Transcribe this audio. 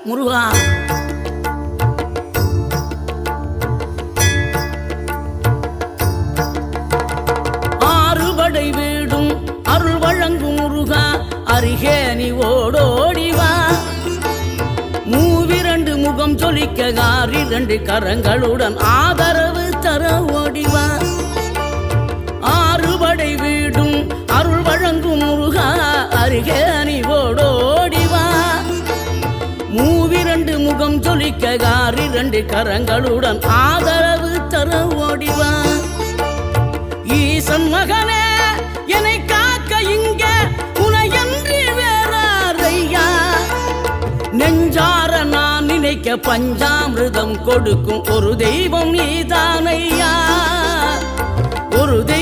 முருகா. ஆறுபடை வீடும் அருள் வழங்கும் முருகா, அருகே நீ ஓடோடிவா. மூவிரண்டு முகம் சொலிக்க ஆறிரண்டு கரங்களுடன் ஆதரவு தர ஓடிவா. ஆறுபடை வீடும் அருள் வழங்கும் முருகா, அருகே நீ ஓடோடிவா. மூவிரண்டு முகம் சொலிக்க ஆறிரண்டு கரங்களுடன் ஆதரவு தர ஓடிவா. ஈசன் மகனே என்னை காக்க இங்க உனையன்றி வேறாரையா. நெஞ்சார நான் நினைக்க பஞ்சாமிர்தம் கொடுக்கும் ஒரு தெய்வம் நீதானையா. ஒரு தெய்வம்